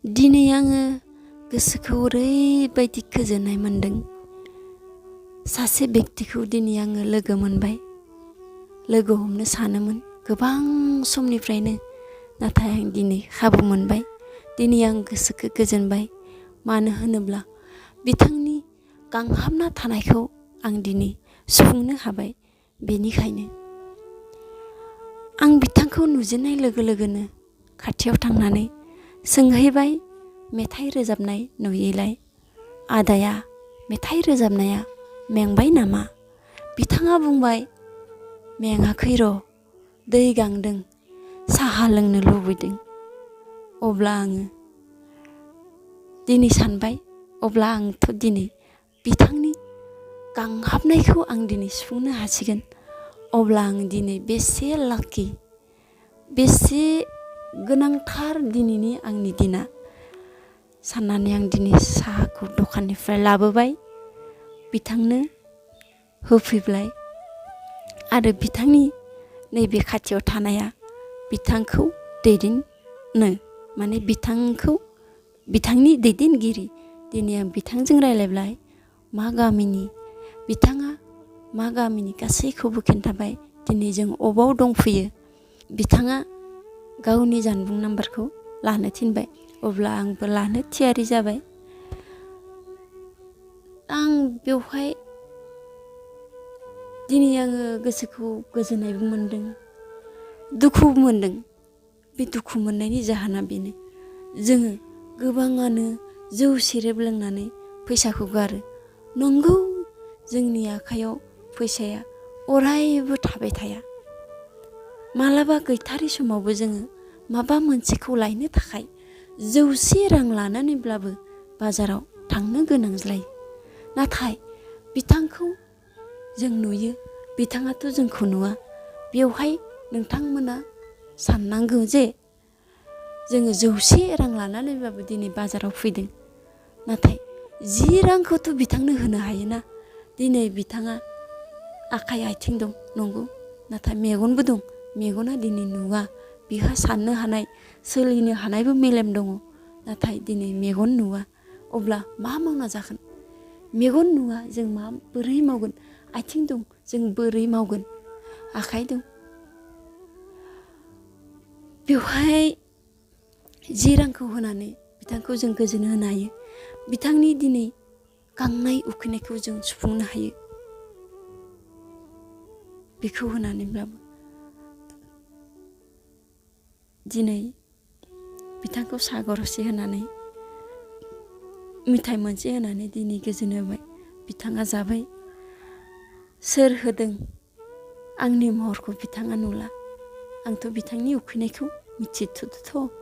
दिनै आङो गोसोखौ ओरैबायदि गोजोननाय मोन्दों। सासे बेक्तिखौ दिनै आङो लोगो मोनबाय। लोगो हमनो सानोमोन गोबां समनिफ्रायनो, नाथाय आं दिनै खाबु मोनबाय। दिनै आं गोसोखौ गोजोनबाय। मानो होनोब्ला बिथांनि गांहाबना थानायखौ आं दिनै सुफुंनो हाबाय। बेनिखायनो आं बिथांखौ नुजेननाय लोगो लोगोनो खाथियाव थांनानै सोंहैबाय, मेथाइ रोजाबनाय नुयैलाय, आदाया मेथाइ रोजाबनाया मेंबाय नामा? बिथाङा बुंबाय, मेङाखै र', दै गांदों, साहा लोंनो लुबैदों। अब्ला आङो दिनै सानबाय, अब्ला आंथ' दिनै बिथांनि गांहाबनायखौ आं दिनै सुफुंनो हासिगोन। अब्ला आं दिनै बेसे लाकि, बेसे गोनांथार दिनैनि आंनि दिना साननानै आं दिनै साहाखौ दखाननिफ्राय लाबोबाय, बिथांनो होफैबाय। आरो बिथांनि नैबे खाथियाव थानाया बिथांखौ दैदेननो, माने बिथांनि दैदेनगिरि। दिनै आं बिथांजों रायलायबाय, मा गामिनि, बिथाङा मा गामिनि गासैखौबो खिन्थाबाय। दिनै जों अबाव दंफैयो, बिथाङा गावनि जानबुं नाम्बारखौ लानो थिनबाय। अब्ला आंबो लानो थियारि जाबाय। आं बेवहाय दिनै आङो गोसोखौ गोजोननायबो मोन्दों, दुखुबो मोन्दों। बे दुखु मोननायनि जाहोना बेनो, जोङो गोबाङानो जौ सेरेब लोंनानै फैसाखौ गारो। नंगौ, जोंनि आखाइयाव फैसाया अरायबो थाबाय थाया। मालाबा गैथारि समावबो जोङो माबा मोनसेखौ लायनो थाखाय 100 रां लानानैब्लाबो बाजाराव थांनो गोनां जायो। नाथाय बिथांखौ जों नुयो, बिथाङाथ' जोंखौ नुवा। बेवहाय नोंथांमोना साननांगौ जे जोङो 100 रां लानानैब्लाबो दिनै बाजाराव फैदों, नाथाय 10 रांखौथ' बिथांनो होनो हायोना। दिनै बिथाङा आखाइ आथिं दं, नंगौ, नाथाय मेगनबो दं। मेगना दिनै नुवा, बिहा साननो हानाय, सोलिनो हानायबो मेलेम दङ, नाथाय दिनै मेगन नुवा। अब्ला मा मावना जागोन? मेगन नुवा, जों बोरै मावगोन? आथिं दं, जों बोरै मावगोन? आखाइ दं। बेवहाय 10 रांखौ होनानै बिथांखौ जों गोजोन होनो हायो। बिथांनि दिनै गांनाय उखैनायखौ जों सुफुंनो हायो। बेखौ होनानैब्लाबो दिनै बिथांखौ साहा गरदसे होनानै, मिथाइ मोनसे होनानै दिनै गोजोन होबाय। बिथाङा जाबाय। सोर होदों आंनि महरखौ बिथाङा नुला। आंथ' बिथांनि उखैनायखौ मिथिथ'दोथ'।